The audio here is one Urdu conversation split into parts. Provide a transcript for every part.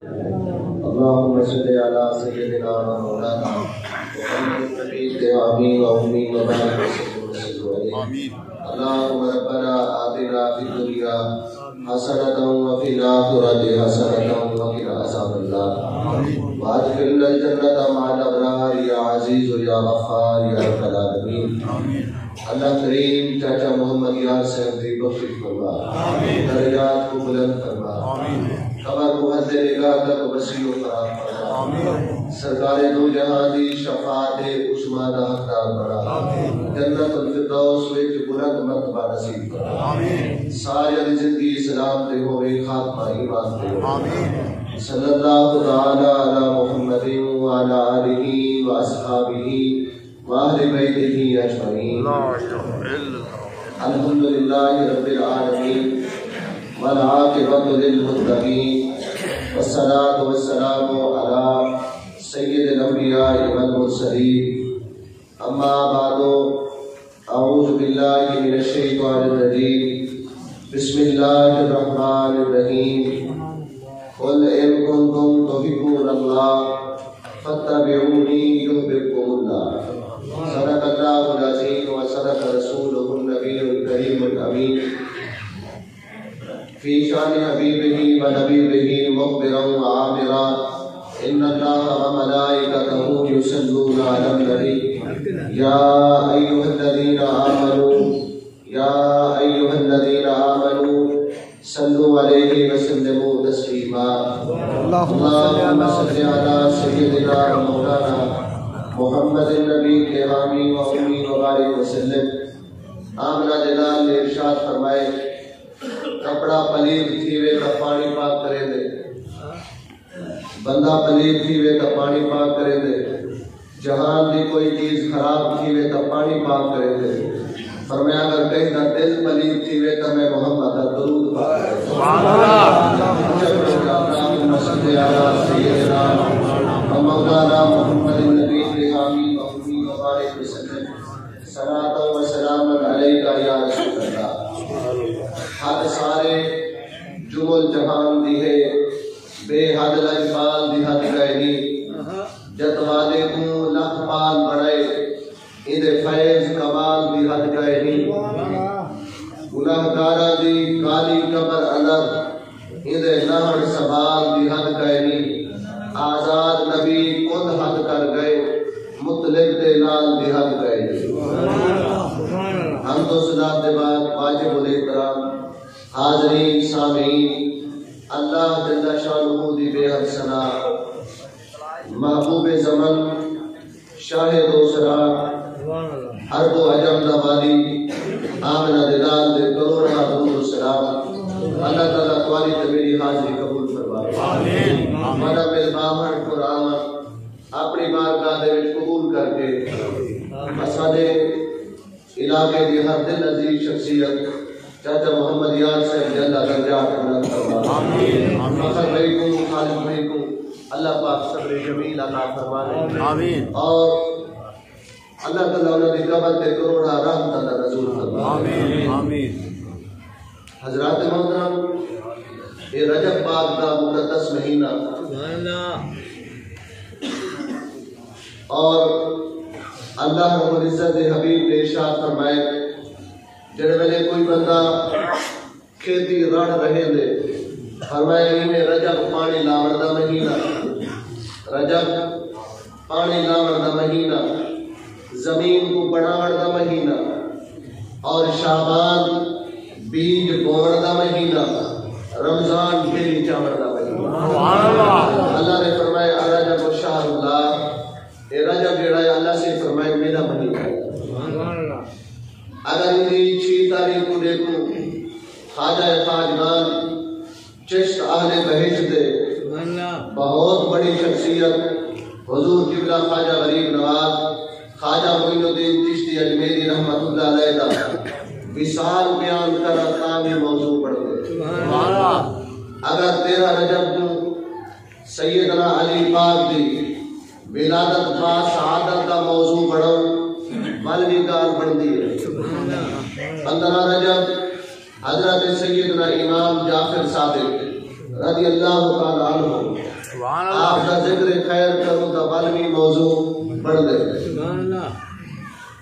اللهم صل على سيدنا مولانا محمد النبي آمين وآمين وبارك وسلم عليه. اللهم ربنا آتنا في الدنيا حسنة وفي الآخرة حسنة وقنا عذاب النار وادخلنا الجنة مع الأبرار يا عزيز يا غفار يا رب العالمين. اللہ کریم چاچا محمد یار صاحب کی بخشش فرما، درجات کو بلند فرما، خبر محض نگاہ تک وسیع و فراخ فرما، سرکار دو جہاں دی شفاعت عظمیٰ دا حقدار بنا، جنت الفردوس وچ بلند مرتبہ نصیب فرما، ساری زندگی اسلام تے ہوئے، خاتمہ ایمان تے ہوئے، صلی اللہ تعالی علی محمد وعلی آلہ واصحابہ وآل بیتہ اجمعین. الحمدللہ رب العالمین والعاقبۃ للمتقین والصلاۃ والسلام علی سید الانبیاء والمرسلین. اما بعد اعوذ باللہ من الشیطان الرجیم. بسم اللہ الرحمن الرحیم. قل ان کنتم تحبون اللہ فاتبعونی یحببکم اللہ. صدق اللہ العظیم وصدق رسولہ النبی الکریم الامین. فی شان حبیبہ ونبیہ مخبرا وعامرا ان اللہ وملائکتہ یصلون علی النبی یا ایھا الذین آمنوا صلوا علیہ وسلموا تسلیما. اللہم صل علی سیدنا مولانا محمد النبی کے حامی و امی وبارک وسلم. آمنہ جلال نے ارشاد فرمائے کپڑا پلید تھیوے تا پانی پاک کرے دے، بندہ پلید تھیوے تا پانی پاک کرے دے، جہان دی کوئی چیز خراب تھیوے تا پانی پاک کرے دے. فرمایا اگر کہیں دا دل پلید تھیوے تا میں محمد درود پاک کرے دے. اللہم صلی علی سیدنا مولانا محمد النبی کے حامی و امی وبارک وسلم. صلاۃ و سلام علیکہ یا رسول اللہ. حد سارے جمل جہان دی ہے، بے حد لجپال دی حد گئنی، جتوادے کو لکھ پال بڑھائے ادھے فیض کمال دی حد گئنی. گناہگارہ دی کالی قبر اندر ادھے نہر سبال دی حد گئنی. آزاد نبی خود حد کر گئے، مطلق دے نال دی حد گئے. ہم تو صلاۃ دے بعد واجب الاحترام حاضرین سامعین، اللہ جل شانہ دی بے حد ثنا، محبوب زمن، شاہ دوسرا، عرب و عجم دا والی، آمنہ دلال دے کروڑا درود و سلام. اللہ تعالیٰ تمہاری تے میری حاضری قبول فرمائے. ہمارا مہمان قرآن اپنی بارگاہ دے وچ قبول کر کے اساڈے علاقے دی ہر دل عزیز شخصیت چاچا محمد یار صاحب جل درجات بلند فرمائے. فخر بھائی کو، خالد بھائی کو اللہ پاک صبر جمیل عطا فرمائے. اور اللہ تعالیٰ انہوں نے قبر تے کروڑا رحمت عطا نزول فرمائے. حضرات محترم، یہ رجب پاک دا مقدس مہینہ اور اللہ رب العزت حبیب نے ارشاد فرمائے جڑے ویلے کوئی بندہ کھیتی رڑ رہے دے، فرمایا انہیں رجب پانی لاور دا مہینہ، رجب پانی لاور دا مہینہ، زمین کو بڑھاڑ دا مہینہ، اور شعبان بیج بوڑ دا مہینہ، رمضان پھیلی چاور دا مہینہ. اللہ نے فرمایا رجب و شہر اللہ، اے رجب جڑا ہے اللہ سے فرمائے میرا مہینہ ہے. اگر انہیں 6 تاریخ کو دیکھو، خواجہ خواجگان چشت اہل بہشت دے بہت بڑی شخصیت حضور قبلہ خواجہ غریب نواز خواجہ معین الدین چشتی اجمیری رحمت اللہ علیہ دا وصال بیان کر اقام موضوع پڑھ دے. اگر 13 رجب کو سیدنا علی پاک دی ولادت با شہادت کا موضوع پڑھو مالوی کار پڑھ دیئے. 15 رجب حضرت سیدنا امام جعفر صادق رضی اللہ تعالیٰ عنہ آپ کا ذکر خیر کروں تو بالوی موضوع بڑھ دے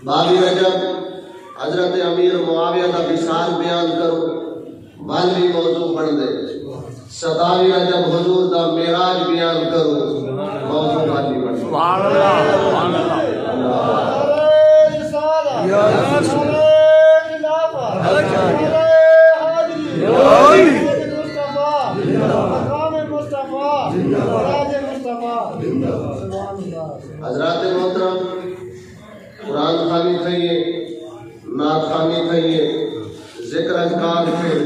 بابی رجب حضرت امیر معاویہ کا وصال بیان کروں بالوی موضوع بڑھ دے 27 رجب حضور دا معراج بیان کروں موضوع بالوی بڑھ دے سبحان اللہ حضرات محترم قرآن خوانی تھئیے نعت خوانی تھئیے ذکر اذکار تھے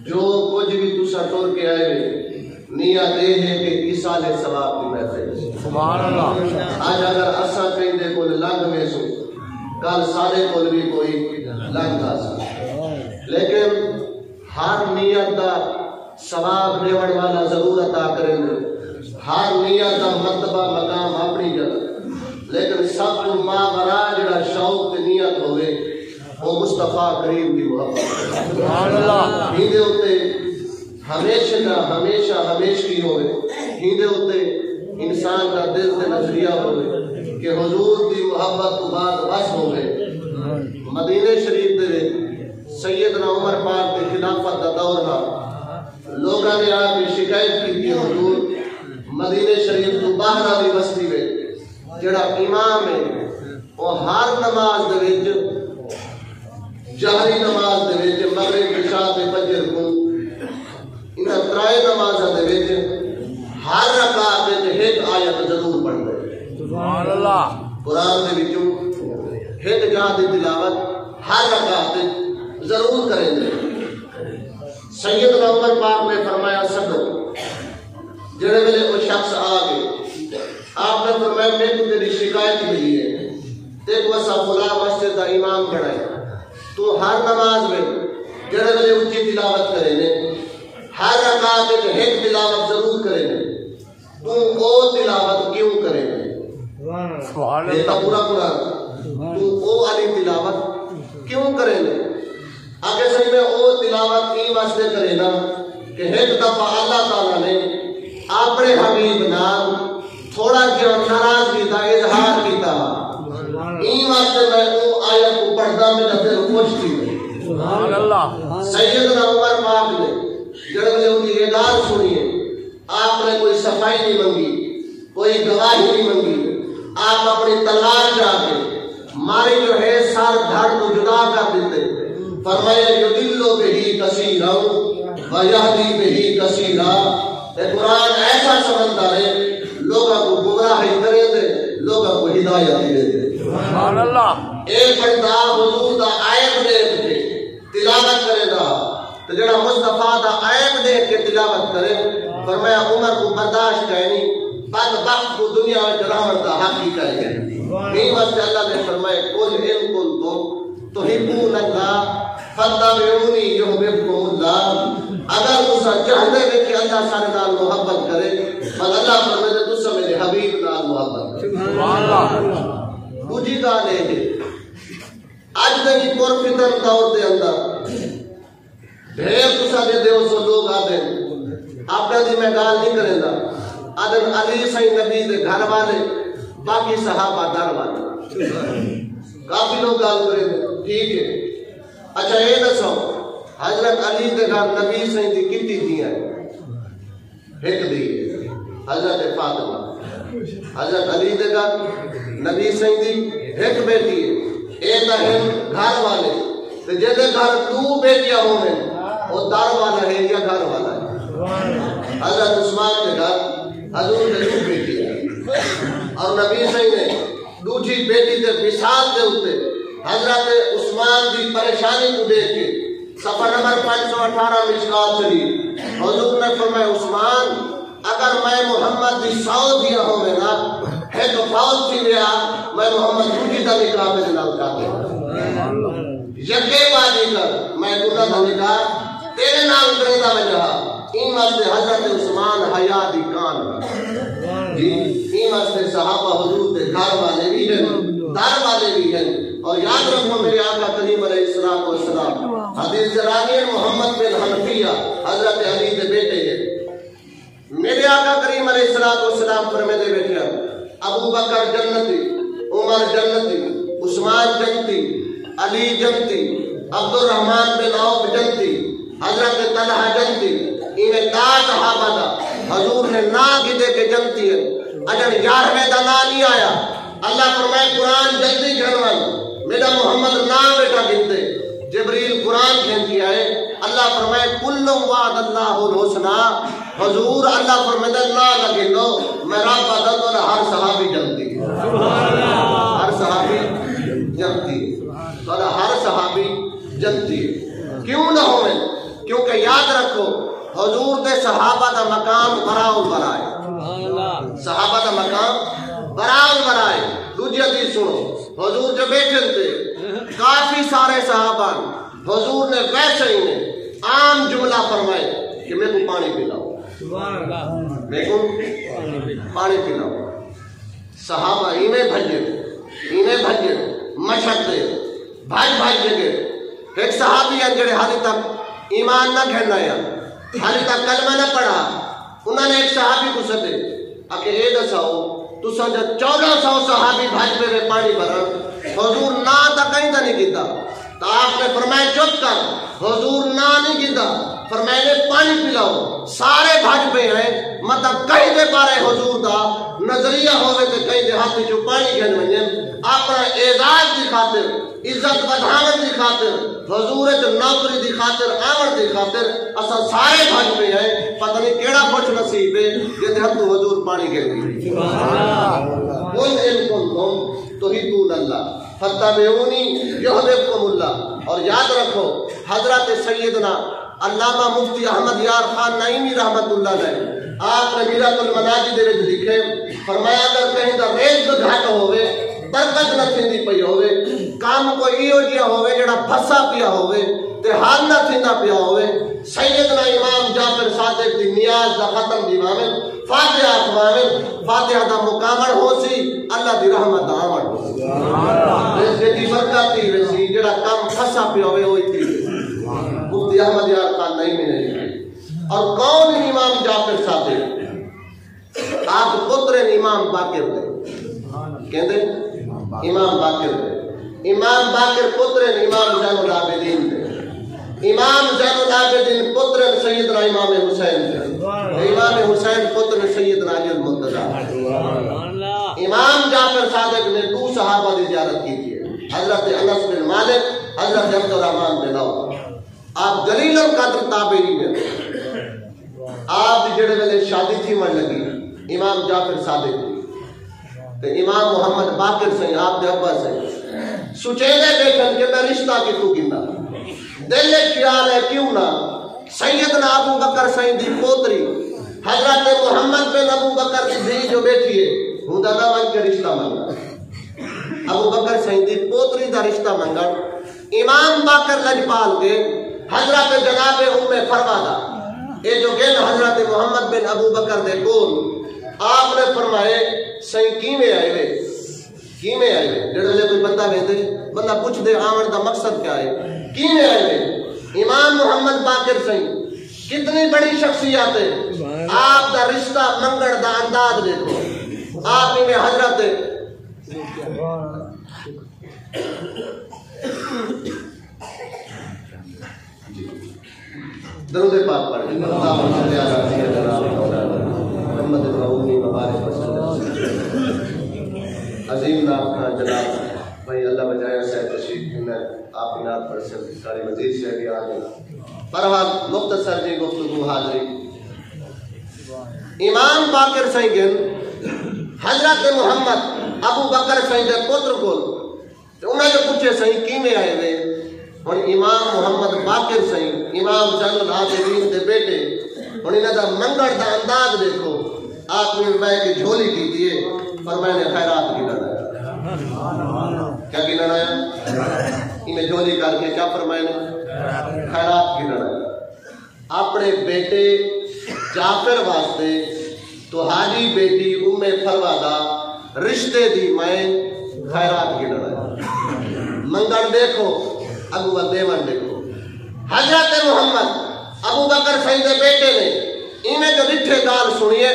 جو کچھ بھی تسا ٹور کے آئے نیت یہ ہے کہ ایسال ثواب بھی محفل سبحان اللہ آج اگر اسا کہیں دے کول لنگ میں سو کل سارے کول بھی کوئی لنگ آسا لیکن ہر نیت دا ثواب دیوڑ والا ضرور عطا کریں گے ہر نیت دا مرتبہ مقام اپنی جگہ لیکن سب کو ماں برا جڑا شوق تے نیت ہوئے وہ مصطفیٰ کریم کی محبت سبحان اللہ ہیندے ہوتے ہمیشہ کی ہوئے ہیندے ہوتے انسان کا دل تے نظریہ ہوئے کہ حضور کی محبت تو بعد بس ہوئے مدینہ شریف دے سیدنا عمر پاک کے خلافت دا دور تھا لوگوں نے آ کے شکایت کی تھی حضور مدینہ شریف تو باہر والی بستی میں جڑا امام ہے وہ ہر نماز دے وچ جہری نماز دے وچ مغرب عشاء تے فجر کو انہاں ترائے نمازاں دے وچ ہر رکعت وچ ایک آیت ضرور پڑھدا ہے سبحان اللہ قرآن دے وچوں ایک جہاں دی تلاوت ہر رکعت وچ ضرور کریں گے سیدنا عمر پاک نے فرمایا صدق جڑے ویلے وہ شخص آ گئے آپ نے فرمایا میں تو تیری شکایت ملی ہے دیکھ وسا فلاں مسجد دا امام بڑھائے تو ہر نماز میں جڑے ویلے اونچی تلاوت کرے نے ہر رکعت میں ایک تلاوت ضرور کرے نے تو وہ تلاوت کیوں کرے نے سبحان اللہ پورا تو وہ والی تلاوت کیوں کرے نے آگے صحیح میں وہ تلاوت کی واسطے کرے نا کہ ایک دفعہ اللہ تعالیٰ نے اپنے حبیب نام تھوڑا کیا ناراضگی کا اظہار کیتا این واسطے میں وہ آیت کو پڑھتا میں دل خوش تھی سبحان اللہ سیدنا عمر پاک نے جڑے ان کی اعلان سنیے آپ نے کوئی صفائی نہیں منگی کوئی گواہی نہیں منگی آپ اپنی تلوار جا کے ماری جو ہے سار دھڑ کو جدا کر دیتے فرمایا یدلو بہی کثیرا ویہدی بہی کثیرا قرآن ایسا سمجھتا ہے لوگوں کو گمراہی کرے دے لوگوں کو ہدایت دے دے سبحان اللہ ایک بندہ حضور دا عیب دیکھ کے تلاوت کرے گا تو جڑا مصطفیٰ دا عیب دیکھ کے تلاوت کرے فرمایا عمر کو برداشت کرنی بعد وقت کو دنیا میں جراحت دا حق ہی کرے گا این واسطے اللہ نے فرمایا قل ان کنتم تحبون اللہ فاتبعونی یحببکم اللہ اگر تسا چاہتے ہیں کہ اللہ سارے نال محبت کرے بل اللہ فرمائے تسا میرے حبیب نال محبت کرے سبحان اللہ دوجی گل ہے اج دے پر فتن دور دے اندر ڈھیر تسا دے دیو سو لوگ آدھے اپنا دی میں گال نہیں کرے گا آدھے علی سائی نبی دے گھر والے باقی صحابہ در والے کافی لوگ گال کرے گا ٹھیک ہے اچھا یہ دسو حضرت علی دے گھر نبی سائیں دی کتنی دیا ہے ایک دی حضرت فاطمہ حضرت علی دے گھر نبی سائیں دی ایک بیٹی ہے ایک ہے گھر والے تو جیسے گھر دو بیٹیاں ہوئے وہ دار والا ہے یا گھر والا ہے حضرت عثمان دے گھر حضور دے دو بیٹی ہے اور نبی سائیں نے دوجی بیٹی دے مثال دے ہوتے حضرت عثمان دی پریشانی کو دیکھ کے صفحہ نمبر 518 مشکات شریف حضور نے فرمایا عثمان اگر میں محمد دی 100 دیا ہوں میں نا ہے تو فوت تھی لیا میں محمد دوجی دا نکاح میں نال کاتے یکے بادی کر میں دوجہ دا نکاح تیرے نال کرے دا میں جہاں این واسطے حضرت عثمان حیاء دی کان جی این واسطے صحابہ حضور دے گھر والے بھی ہیں دار والے بھی ہیں اور یاد رکھو میرے آقا کریم علیہ السلام حدیث رانی محمد بن حنفیہ حضرت علی دے بیٹے ہیں میرے آقا کریم علیہ السلام فرماتے بیٹھے ابو بکر جنتی، عمر جنتی، عثمان جنتی، علی جنتی، عبد الرحمن بن عوف جنتی، حضرت طلحہ جنتی، انہیں دا صحابہ دا حضور نے نا گدے کے جنتی ہے اجن 11ویں دا نا نہیں آیا. اللہ فرمائے قرآن جلدی گھنوان میرا محمد نا بیٹا گنتے جبریل قرآن کھینچی آئے. اللہ فرمائے کل وعد اللہ الحسنہ حضور اللہ فرمائے نا لگے دو میں رب بدل دو ہر صحابی جلتی ہر صحابی جلتی تو ہر صحابی جلتی کیوں نہ ہوئے کیونکہ یاد رکھو حضور دے صحابہ دا مقام براؤن برائے صحابہ دا مقام براؤن برائے. دوجی حدیث سنو حضور جو بیٹھے تھے کافی سارے صحابہ حضور نے ویسے ہی نے عام جملہ فرمائے کہ میں کو پانی پلاؤ میں کو پانی پلاؤ. صحابہ ایمیں بھجے مشک دے بھاج جگے. ایک صحابی ہیں جڑے حالی تک ایمان نہ گھرنا ہے حالی تک کلمہ نہ پڑھا. انہوں نے ایک صحابی کو سدے کہ اے دساؤ تو سمجھا 1400 صحابی بھاج پہ پانی بھرن حضور نہ تا کہیں تا نہیں گیتا تو آپ نے فرمایا چپ کر حضور نہ نہیں گیتا فرمائے پانی پلاؤ سارے بھاج پہ ہیں مطلب کہیں دے پارے حضور دا نظریہ ہوئے تو کہیں دے ہاتھ جو پانی گھن منجن اپنا اعزاز دی خاطر عزت بدھاون دی خاطر حضور جو نوکری دی خاطر آمر دی خاطر اصلا سارے بھاج پہ ہیں پتہ نہیں کیڑا خوش نصیب ہے جیسے ہم تو حضور پانی گھن دی. قل ان کنتم تحبون اللہ فاتبعونی یحببکم اللہ. اور یاد رکھو حضرت سیدنا علامہ مفتی احمد یار خان نعیمی رحمت اللہ علیہ آپ نے میرات المناجی دے وچ لکھے فرمایا اگر کہیں دا ریز گھٹ ہوئے برکت نہ تھیندی پئی ہوئے کام کو ایو جیا ہوئے جڑا پھسا پیا ہوئے تے حال نہ تھیندا پیا ہوئے سیدنا امام جعفر صادق دی نیاز دا ختم دی مامن فاتحہ اخوامن فاتحہ دا مکامل ہو سی اللہ دی رحمت آمد ہو سی اس کی برکت تھی ویسی جڑا کام پھسا پیا ہوئے ہوئی تھی مفتی احمد یار خان نہیں میں نے. اور کون امام جعفر صادق آپ پتر امام باقر دے کہندے امام باقر دے امام باقر پتر امام زین العابدین دے امام زین العابدین پتر سیدنا امام حسین دے امام حسین پتر سیدنا علی المرتضی. امام جعفر صادق نے 2 صحابہ دی زیارت کی تھی حضرت انس بن مالک حضرت عبد الرحمن بن عوف. آپ دلیل القدر تابعی میں آپ جڑے ویلے شادی تھی من لگی امام جعفر صادق کی تے امام محمد باقر سے آپ دے ابا سے سچیلے بیٹھن کہ میں رشتہ کی تو گندا دل خیال ہے کیوں نہ سیدنا ابو بکر سید دی پوتری حضرت محمد بن ابو بکر کی دھی جو بیٹھی ہے ہوندا نہ من کے رشتہ منگا ابو بکر سید دی پوتری دا رشتہ منگا. امام باقر لجپال کے حضرت جناب ام فرمادا اے جو گن حضرت محمد بن ابو بکر دے کول آپ نے فرمائے سہی کیویں آئے وے جڑے لے کوئی بندہ ویندے بندہ پوچھ دے آون دا مقصد کیا ہے کیویں آئے وے. امام محمد باقر سہی کتنی بڑی شخصیت ہے آپ دا رشتہ منگڑ دا انداز دیکھو آپ میں حضرت درود پاک پڑھیں اللہم صلی علی سیدنا محمد الرحمن مبارک وسلم. عظیم نام جناب بھائی اللہ بجائے صاحب تشریف میں آپ انعام پر سے ساری مزید سے بھی آگے بہرحال مختصر جی گفتگو حاضری. امام باقر سنگن حضرت محمد ابو بکر سنگ دے پتر کو انہوں نے پوچھے سہی کیویں آئے وے اور امام محمد باقر سہی امام زین العابدین دے بیٹے اور انہاں دا منگڑ دا انداز دیکھو آپ نے میں کی جھولی کی دیے پر میں نے خیرات کی لڑا کیا کی لڑایا انہیں جھولی کر کے کیا فرمائے نے خیرات کی لڑا اپنے بیٹے جعفر واسطے تو حاجی بیٹی ام فروادا رشتے دی میں خیرات کی لڑا منگڑ دیکھو ابو دیوان دیکھو. حضرت محمد ابو بکر سید بیٹے نے انہیں جو ڈٹھے گال سنیے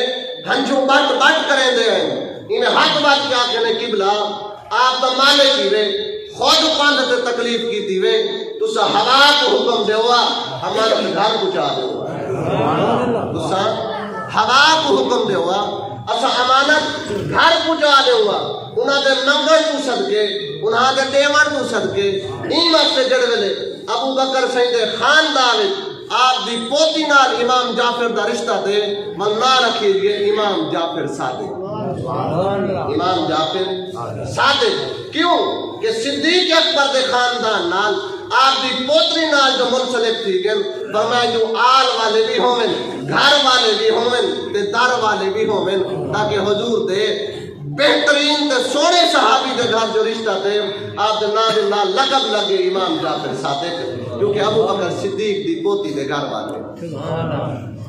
ہنجو بٹ بٹ کریں دے ہیں انہیں ہاتھ بات کیا کہنے قبلہ آپ دا مالک ہی وے خود پاندتے تکلیف کی دیوے تو سا ہوا کو حکم دے ہوا ہمارا گھر پچا دے ہوا تو سا ہوا کو حکم دے ہوا اسا امانت گھر پچا دے ہوا انہاں دے نمبر تو صدقے انہاں دے ٹیمن تو صدقے این واسطے جڑ ویلے ابو بکر سائیں دے خاندان آپ دی پوتی نال امام جعفر دا رشتہ دے من نہ رکھیے گئے امام جعفر صادق امام جعفر صادق کیوں کہ صدیق اکبر دے خاندان نال آپ دی پوتری نال جو منسلک تھی گئن فرمایا جو آل والے بھی ہومن گھر والے بھی ہومن تے در والے بھی ہومن تاکہ حضور دے بہترین تے سونے صحابی دے گھر جو رشتہ دے آپ دے نال لقب لگے امام جعفر صادق کیونکہ ابو بکر صدیق دی پوتی دے گھر والے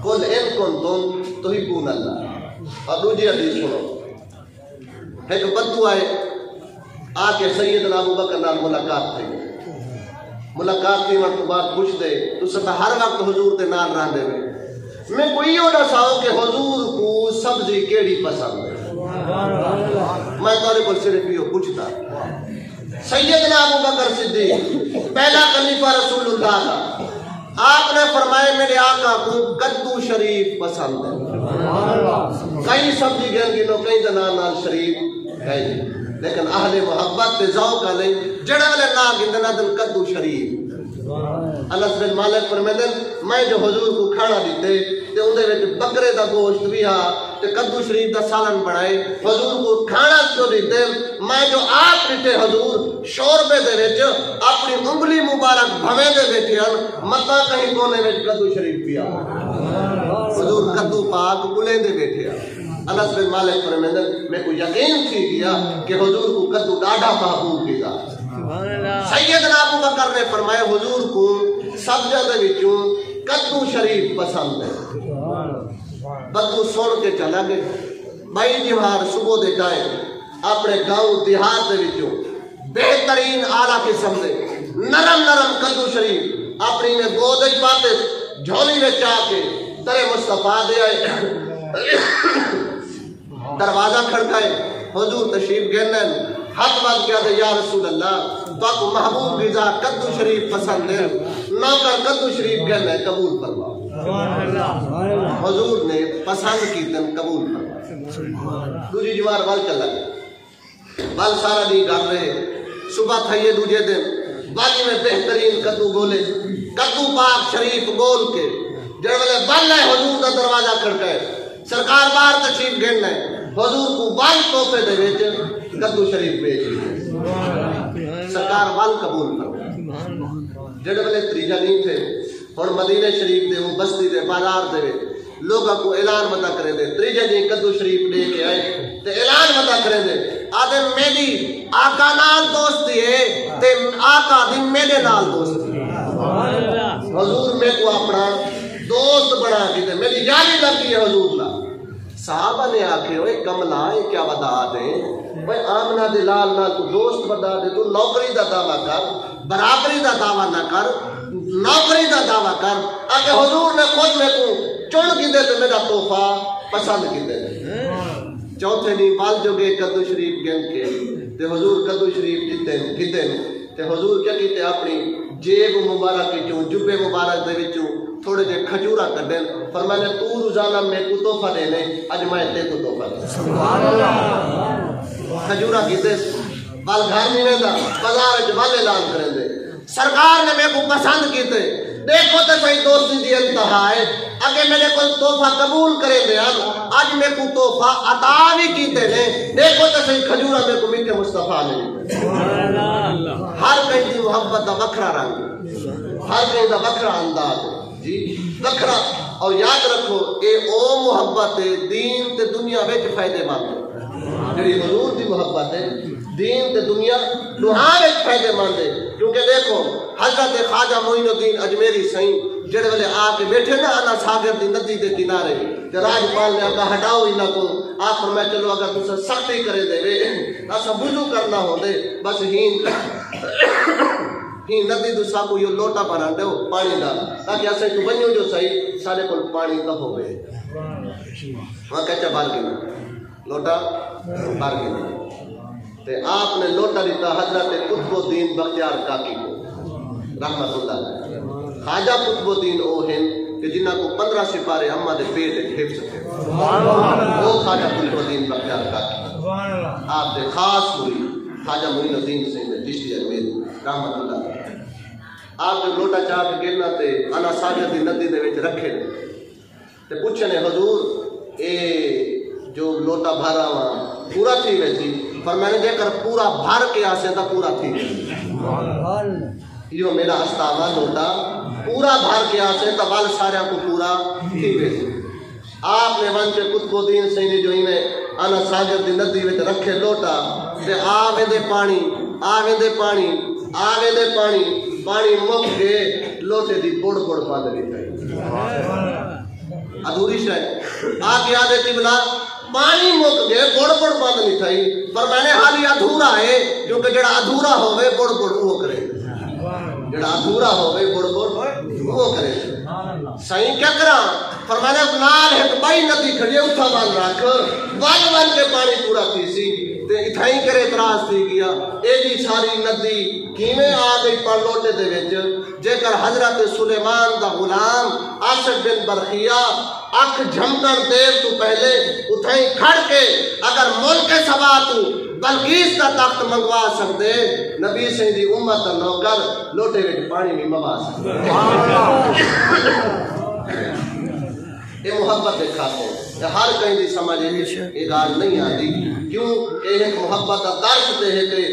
قل ان کنتم تحبون اللہ اور دوسری حدیث سنو ایک بدو آئے آ کے سیدنا ابو بکر نال ملاقات تھی ملاقات کی وقت بعد پوچھ دے تو سب ہر وقت حضور تے نال رہن دے میں کوئی ہو نہ ساؤ کہ حضور کو سبزی کیڑی پسند ہے میں تارے کو صرف یہ پوچھتا سیدنا ابو بکر صدیق پہلا خلیفہ رسول اللہ کا آپ نے فرمائے میرے آقا کو کدو شریف پسند ہے کئی سبزی گن گنو کئی زنان نال شریف کئی لیکن اہل محبت تے ذوق علی جڑے والے نا گندنا دل کدو شریف انس بن مالک فرمیندن میں جو حضور کو کھانا دیتے تے اندے وچ بکرے دا گوشت بھی ہا تے کدو شریف دا سالن بنائے حضور کو کھانا جو دیتے میں جو آپ دیتے حضور شوربے دے وچ اپنی انگلی مبارک بھویں دے بیٹھے ہن متا کہیں کونے وچ کدو شریف پیا حضور کدو پاک بلے دے بیٹھے ہن انس بن مالک فرمیندن میں کو یقین تھی گیا کہ حضور کو کدو ڈاڈا محبوب کیتا سیدنا ابو بکر نے فرمایا حضور کو سبزہ دے وچوں کدو شریف پسند ہے بدو سن کے چلا گئے بھائی جمہار صبح دے ٹائم اپنے گاؤں دیہات دے وچوں بہترین اعلیٰ قسم دے نرم نرم کدو شریف اپنی میں گود وچ پاتے جھولی وچ آ کے در مصطفیٰ دے آئے دروازہ کھڑکائے حضور تشریف گھنن ہاتھ بات کیا دے یا رسول اللہ تو آپ کو محبوب غذا کدو شریف پسند ہے نوکر کدو شریف گھنن قبول فرما حضور نے پسند کی تن قبول فرما دوجی جوار وال چلا گئے وال سارا نہیں کر رہے صبح تھائیے دوجے دن والی میں بہترین کدو گولے کدو پاک شریف گول کے جڑ والے بل ہے حضور دا دروازہ کھڑکائے سرکار بار تشریف گھن ہے حضور کو بال توفے دے بیچ کدو شریف بیچ سرکار بال قبول کر جڑ والے تریجہ نہیں تھے اور مدینہ شریف دے وہ بستی دے بازار دے لوگوں کو اعلان متا کرے دے تریجہ جی کدو شریف لے کے آئے تے اعلان متا کرے دے آدھے میری آقا نال دوستی ہے تے آقا دی میرے نال دوستی ہے حضور میں کو اپنا دوست بنا کی تے میری یاری لگی ہے حضور لا صحابہ نے آکھے اوے کملا ہے کیا ودا دے اوے آمنہ دے لال نال تو دوست ودا دے تو نوکری دا دعویٰ کر برابری دا دعویٰ نہ کر نوکری دا دعویٰ کر آگے حضور نے خود میں کو چون کی دے تو میرا تحفہ پسند کی دے چوتھے نہیں بال جو گئے کدو شریف گن کے تے حضور کدو شریف کتے تے حضور کیا کیتے اپنی جیب مبارک چوں جبے مبارک دے وچوں تھوڑے جے کھجورا کڈن فرمایا تو روزانہ میں کو تحفہ دے لے اج میں تے کو تحفہ دے سبحان اللہ کھجورا کیتے بال گھر نہیں رہندا بازار وچ والے اعلان کریں دے سرکار نے میں کو پسند کیتے دیکھو تے صحیح دوستی دی انتہا ہے اگے میرے کو تحفہ قبول کرے دے اج میں کو تحفہ عطا بھی کیتے نے دیکھو تے صحیح کھجورا میں کو میٹھے مصطفیٰ نے سبحان اللہ ہر کہیں دی محبت دا وکھرا رنگ ہر کہیں دا وکھرا انداز جی وکھرا اور یاد رکھو اے او محبت ہے دین تے دنیا وچ فائدے مند جڑی حضور دی محبت ہے دین تے دنیا دہاں وچ فائدے مند ہے کیونکہ دیکھو حضرت خواجہ معین الدین اجمیری سائیں جڑے والے آ کے بیٹھے نا انا ساگر دی ندی دے کنارے تے راجپال نے آگا ہٹاؤ انہاں کو آخر میں چلو اگر تسا سختی کرے دے وے اسا وضو کرنا ہو دے بس ہین ہی ندی تو ساکو یہ لوٹا بنا دے پانی دا تاکہ اسے تو بنیو جو صحیح سارے کو پانی کا ہو گئے وہاں کہچا بار گنا لوٹا بار گنا تے آپ نے لوٹا دیتا حضرت قطب الدین بختیار کاکی کو رحمت اللہ خواجہ قطب الدین او ہیں کہ جنہ کو 15 سپارے اماں دے پیٹ حفظ تھے وہ خواجہ قطب الدین بختیار کاکی آپ دے خاص ہوئی خواجہ معین الدین سنگھ چشتی اجمیر رحمت اللہ آپ جو لوٹا چاہ کے گرنا تے انا ساجد دی ندی دے وچ رکھے تے پوچھنے حضور اے جو لوٹا بھرا ہوا پورا تھی ویسی پر میں نے جے کر پورا بھر کے آسے تا پورا تھی یہ میرا استاوا لوٹا پورا بھر کے آسے تا وال سارے کو پورا تھی ویسی آپ نے ونچے قطب الدین سینی جو ہی میں انا ساجد دی ندی وچ رکھے لوٹا تے آوے دے پانی آوے دے پانی آوے دے پانی پانی مک کے لوٹے دی بڑ بڑ پاند لی ادھوری شاید آگے آدھے قبلہ پانی مک گئے بڑ بڑ پاند نہیں تھائی پر میں نے حالی ادھورا ہے کیونکہ جڑا ادھورا ہوئے بڑ بڑ وہ کرے جڑا ادھورا ہوئے بڑ بڑ وہ کرے صحیح کیا کرا فرمانے نال ایک بائی ندی کھڑی اتھا بان رکھ وان کے پانی پورا تھی سی تے اتھائی کرے اعتراض تھی گیا اے جی ساری ندی کیویں آ گئی پر لوٹے دے وچ جے کر حضرت سلیمان دا غلام عاصف بن برقیہ اکھ جھمکن دیر تو پہلے اتھائی کھڑ کے اگر ملک سبا تو بلقیس کا تخت منگوا سکتے نبی سے دی امت نوکر لوٹے وچ پانی بھی منگوا سکتے یہ محبت دکھاتے ہیں ہر کہیں دی سمجھے یہ گال نہیں آتی کیوں کہ ایک محبت دا درس دے ہے کہ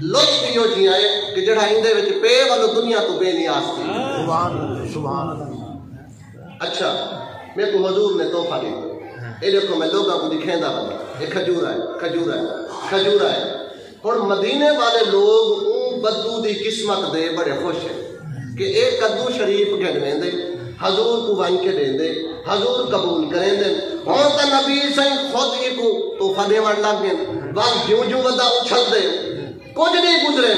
لطف یو جی آئے کہ جڑا اندے وچ پے والو دنیا تو بے نیاز تھی سبحان اچھا میں کو حضور نے تحفہ دیتا یہ دیکھو میں لوگوں کو دکھیں دا بنا یہ کھجورا ہے کھجورا ہے کھجورا ہے اور مدینے والے لوگ اون بدو دی قسمت دے بڑے خوش ہیں کہ ایک کدو شریف گھڑویں دے حضور کو وان کے دیں دے حضور قبول کریں دے ہون تا نبی سائیں خود ہی کو توفہ دے وڑ لگ گئے وان جیوں جیوں ودا اچھل دے کچھ نہیں گزرے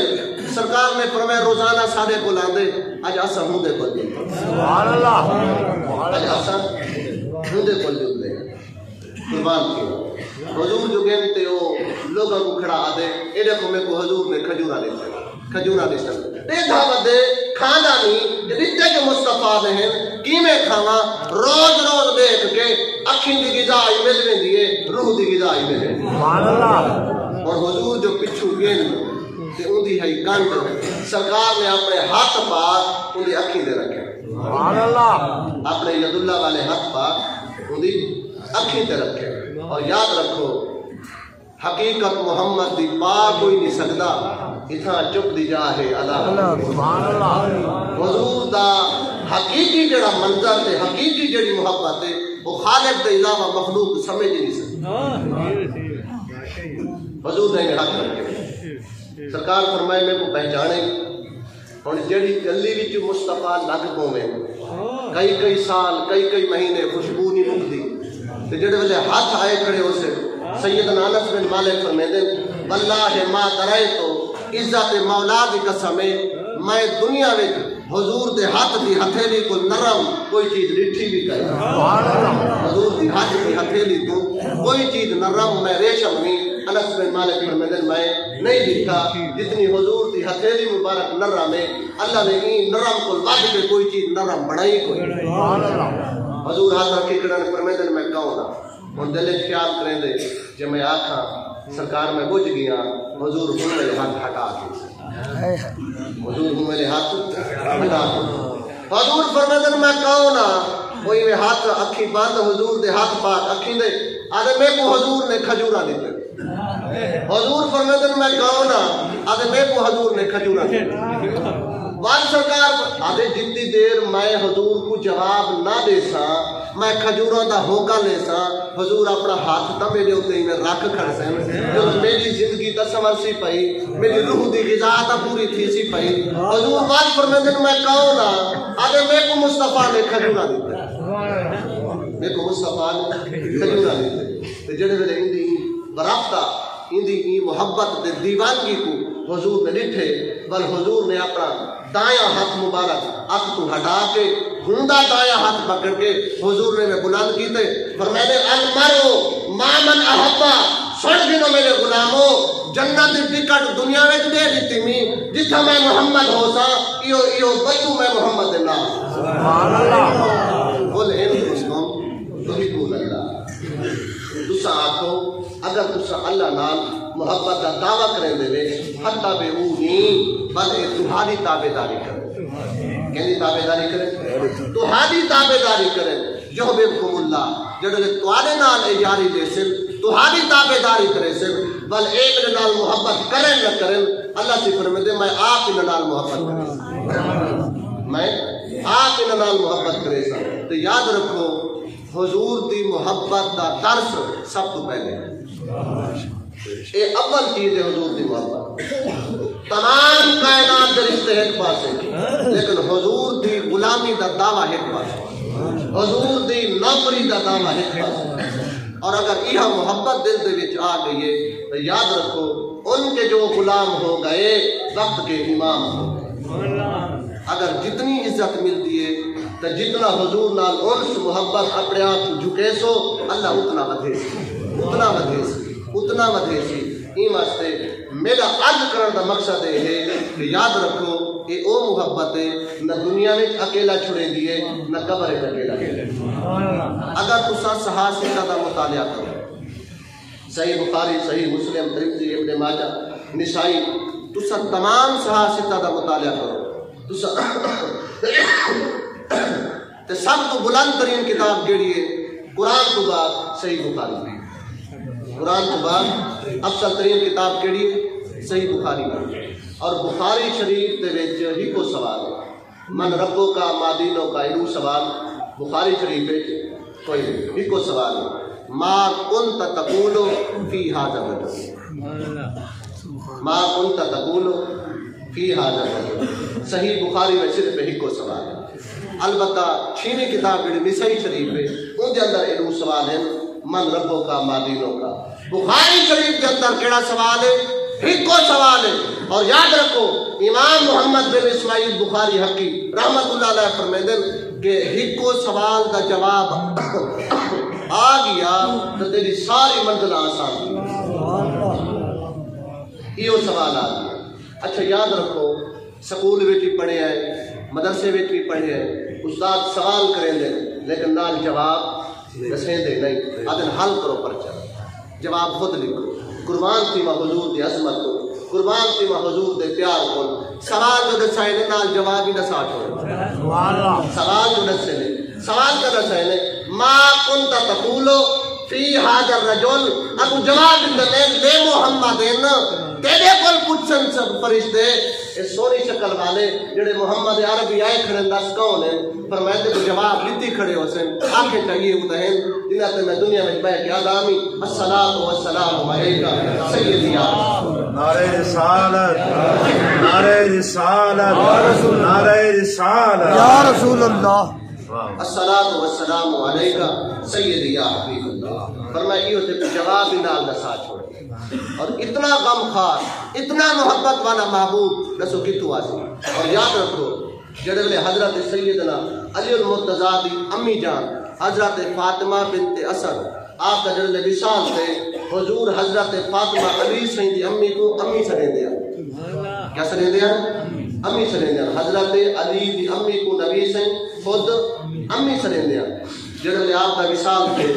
سرکار نے فرمایا روزانہ سارے کو لاندے آج آسا ہوں دے کل دے سبحان اللہ آج آسا ہوں دے کل دے قربان کی حضور جو گئے تے وہ لوگوں کو کھڑا آدھے اے دیکھو میں کو حضور نے کھجورہ دیتا کھجورہ دیتا تے دھاوت دے کھانا نہیں جدیتے جو مصطفیٰ دے ہیں کیمیں کھانا روز روز دیکھ کے اکھیں دی غذائی مل میں دیئے روح دی غذائی مل میں سبحان اللہ اور حضور جو پچھو گئے تے ان دی ہے کانٹ سرکار نے اپنے ہاتھ پاک ان دی اکھیں دے رکھے سبحان اللہ اپنے ید اللہ والے ہاتھ پاک ان دی اکھیں دے رکھے اور یاد رکھو حقیقت محمد دی پاک کوئی نہیں سکتا اتنا چپ دی جا ہے اللہ سبحان اللہ حضور دا حقیقی جڑا منظر تے حقیقی جڑی محبت ہے وہ خالق دے علاوہ مخلوق سمجھ نہیں سکتا حضور نے حق رکھے سرکار فرمائے میں کو پہچانے اور جڑی گلی وچ مصطفیٰ لگ پویں کئی کئی سال کئی مہینے خوشبو نہیں مکدی تے جڑے ویلے ہاتھ آئے کھڑے اسے سیدنا انس بن مالک فرمیندے واللہ ما کرے تو عزت مولا دی قسم میں دنیا وچ حضور دے ہاتھ دی ہتھیلی کو نرم کوئی چیز ڈٹھی بھی کرے حضور دی ہاتھ دی ہتھیلی تو کوئی چیز نرم میں ریشم نہیں انس بن مالک فرمیندے میں نہیں دیکھا جتنی حضور دی ہتھیلی مبارک نرم ہے اللہ نے این نرم کو ود کے کوئی چیز نرم بنائی کوئی حضور ہاتھ رکھی کڑن فرمیندے میں کہوں نا اور دل خیال کریں دے جب میں آکھاں سرکار میں بجھ گیا حضور ہوں میرے ہاتھ ہٹا کے حضور ہوں میرے ہاتھ ہٹا کے حضور فرمیندے میں کہوں نا وہی میں ہاتھ اکھی باندھ حضور دے ہاتھ پاک اکھی دے آدھے میں کو حضور نے کھجورہ دیتے حضور فرمیندے میں کہوں نا آدھے میں کو حضور نے کھجورہ دیتے وان سرکار آدھے جتنی دیر میں حضور کو جواب نہ دے سا میں کھجوروں دا ہوکا لے سا حضور اپنا ہاتھ تا میرے ہوتے ہی میں رکھ کھڑ سے جو میری زندگی تا سمر سی پئی میری روح دی غذا تا پوری تھی سی پئی حضور وان فرمیندے میں کہوں نا آدھے میں کو مصطفیٰ نے کھجورہ دیتے میں کو مصطفیٰ نے کھجورہ دیتے جڑے ویلے اندی برابطہ اندی محبت دے دیوانگی کو حضور نے ڈٹھے بل حضور نے اپنا دایاں ہاتھ مبارک اک تو ہٹا کے گوندا دایاں ہاتھ پکڑ کے حضور نے میں بلند کیتے فرمائے المرء ما من احبا سن گنو میرے غلامو جنت دی ٹکٹ دنیا وچ دے دتی می جتھا میں محمد ہو سا ایو بچو میں محمد دے نام سبحان اللہ قل ان کنتم تحبون اللہ تسا آکھو اگر تسا اللہ نال محبت کا دعویٰ کریں دے وے حتی بے اونی بل اے تمہاری تابعداری کریں کہنی تابعداری کریں تمہاری تابعداری کریں یحببکم اللہ جڑے تواڈے نال اے یاری دے سن تمہاری تابعداری کرے سن بل اے میرے نال محبت کریں نہ کریں اللہ سے فرمائے دے میں آپ ان نال محبت کرے میں آپ ان نال محبت کرے سا تو یاد رکھو حضور دی محبت دا درس سب تو پہلے اے اول چیز ہے حضور دی محبت تمام کائنات دے رشتے ایک پاسے لیکن حضور دی غلامی دا دعویٰ ایک پاسے حضور دی نوکری دا دعویٰ ایک پاسے اور اگر یہ محبت دل دے وچ آ گئی ہے تو یاد رکھو ان کے جو غلام ہو گئے وقت کے امام ہو گئے اگر جتنی عزت ملتی ہے تو جتنا حضور نال انس محبت اپنے آپ جھکے سو اللہ اتنا ودھے سی اتنا ودھے سی این واسطے میرا عرض کرنے کا مقصد یہ ہے کہ یاد رکھو یہ او محبت ہے نہ دنیا میں اکیلا چھڑے دیے نہ قبر اکیلا اگر تسا صحابہ کا مطالعہ کرو صحیح بخاری صحیح مسلم ترمذی ابن ماجہ نسائی تسا تمام صحابہ کا مطالعہ کرو تسا تے سب تو بلند ترین کتاب کیڑی ہے قرآن تو بعد صحیح بخاری قرآن تو بعد افضل ترین کتاب کیڑی ہے صحیح بخاری اور بخاری شریف دے وچ ہی کو سوال ہے من ربو کا مادینوں کا اینو سوال بخاری شریف وچ کوئی ہی کو سوال ہے ما کنت تقول فی ھذا الرجل ما کنت تقول فی ھذا الرجل صحیح بخاری میں صرف ہی کو سوال ہے البتہ چھینی کتاب جو نسائی شریف ہے ان کے اندر اینو سوال ہے من ربوں کا مادینوں کا بخاری شریف کے اندر کیڑا سوال ہے ایک کو سوال ہے اور یاد رکھو امام محمد بن اسماعیل بخاری حقی رحمت اللہ علیہ فرمائے کہ ایک کو سوال کا جواب آ گیا تو تیری ساری منزل آسان یہ سوال آ گیا اچھا یاد رکھو سکول میں بھی پڑھے ہیں مدرسے میں بھی پڑھے ہیں استاد سوال کریں دے لیکن نال جواب دسیں دے نہیں آدھن حل کرو پرچہ جواب خود لکھو قربان تھی ماں حضور دی عظمت کو قربان تھی ماں حضور دے پیار کو سوال جو دسائے نے نال جواب ہی دسا چھوڑے سوال جو دسے نے سوال کا دسائے نے ما کنت تقولو فی ھذا الرجل ابو جواب دے لے محمد تیرے کول پوچھن سب فرشتے اس سونی شکل والے جڑے محمد عربی آئے کھڑے دس کون ہیں فرمائے تے جواب لیتی کھڑے ہو سن آنکھیں چاہیے اتہن جنہاں تے میں دنیا میں بیٹھ کے آدمی الصلاۃ والسلام علیکہ سیدی نعرہ رسالت نعرہ رسالت نعرہ رسالت یا رسول اللہ الصلاۃ والسلام علیکہ سیدی یا حبیب اللہ فرمائے یہ تے جواب ہی نال دسا چھوڑ اور اتنا غم خار اتنا محبت والا محبوب رسو کتو آسی اور یاد رکھو جڑے حضرت سیدنا علی المرتضیٰ دی امی جان حضرت فاطمہ بنت اسد آپ کا جڑے وصال تھے حضور حضرت فاطمہ علی سین دی امی کو امی سنے دیا کیا سنے دیا امی سنے دیا حضرت علی دی امی کو نبی سین خود امی سنے دیا جڑے آپ کا وصال تھے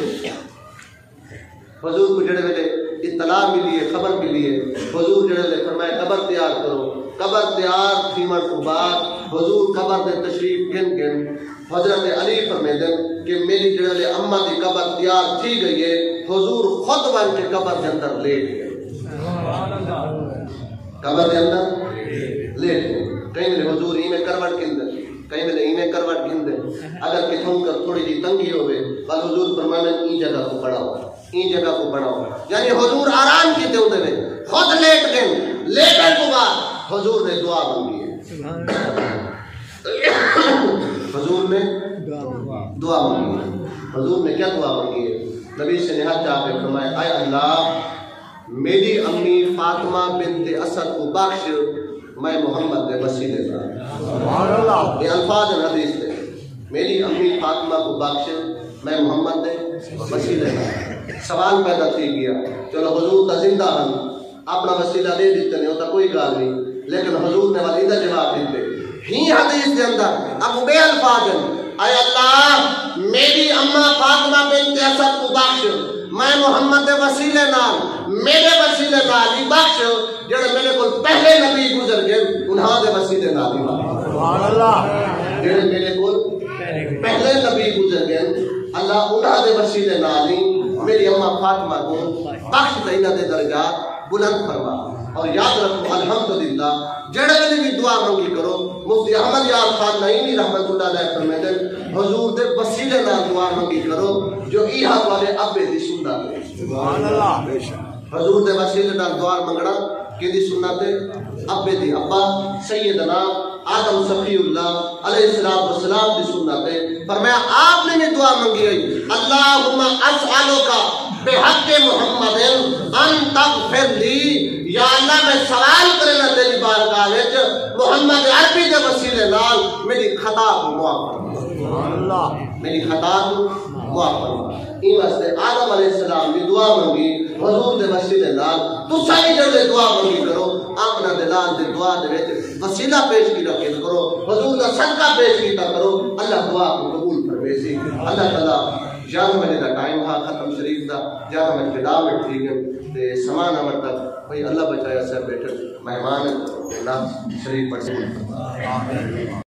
حضور کو جڑے ویلے اطلاع ملی ہے خبر ملی ہے حضور جڑے لے فرمائے قبر تیار کرو قبر تیار تھیمن کو بعد حضور قبر دے تشریف گن حضرت علی فرمائے دن کہ میری جڑے لے اماں دی قبر تیار تھی گئی ہے حضور خود بن کے قبر کے اندر لیٹ گئے قبر کے اندر لیٹ گئے کہیں میرے حضور ہی میں کروٹ کے اندر کہیں میرے ہی میں کروٹ کے اندر اگر کتھوں کر تھوڑی جی تنگی ہوئے بل حضور فرمائے این جگہ کو بڑھاؤ این جگہ کو بڑھاؤ یعنی حضور آرام کیتے ہوتے ہوئے خود لیٹ گئے لیٹن کو بعد حضور نے دعا مانگی ہے حضور نے دعا مانگی ہے حضور نے کیا دعا مانگی ہے نبی سے نہاد جا کے فرمایا اے اللہ میری امی فاطمہ فاطمہ بنت اسد کو بخش میں محمد دے وسیلے اللہ یہ الفاظ حدیث دے میری امی فاطمہ کو بخش میں محمد دے وسیلے سوال پیدا تھی گیا چلو حضور تا زندہ ہم اپنا وسیلہ دے دیتے نہیں ہوتا کوئی گال نہیں لیکن حضور نے والی دا جواب دیتے ہی حدیث دے اندر ابو بے الفاظ اے اللہ میری اماں فاطمہ بنت اسد کو بخش میں محمد دے وسیلے نال میرے وسیلے نال ہی بخش جڑے میرے کو پہلے نبی گزر گئے انہاں دے وسیلے نال ہی سبحان اللہ جڑے میرے کو پہلے نبی گزر گئے اللہ انہاں دے وسیلے نال ہی میری اماں فاطمہ کو بخش دے انہاں دے درجات بلند فرما اور یاد رکھو الحمدللہ جڑے ویلے بھی دعا منگی کرو مفتی احمد یار خان نعیمی رحمت اللہ علیہ فرماتے حضور دے وسیلے نال دعا منگی کرو جو ایہا والے ابے دی سنت ہے سبحان اللہ حضور دے وسیلے نال دعا منگنا کی دی سنت ہے ابے دی ابا سیدنا آدم صفی اللہ علیہ السلام دی سنت ہے فرمایا آپ نے بھی دعا منگی ہے اللہم اسألوکا بحق محمد ان تغفر لی یا اللہ میں سوال کرنا تیری بارگاہ وچ محمد عربی دے وسیلے نال میری خطا کو معاف فرما میری خطا کو معاف فرما این واسطے آدم علیہ السلام بھی دعا منگی حضور دے وسیلے نال تساں بھی جڑے دعا منگی کرو اپنا دلال دے دعا دے وچ وسیلہ پیش کی رکھے کرو حضور دا صدقہ پیش کیتا کرو اللہ دعا کو قبول فرمائے سی اللہ تعالی جان مجھے دا ٹائم ہا ختم شریف دا جان مجھے دا میں ٹھیک ہے تے سمان امر تک بھئی اللہ بچایا سے بیٹھے مہمان اللہ شریف پر سے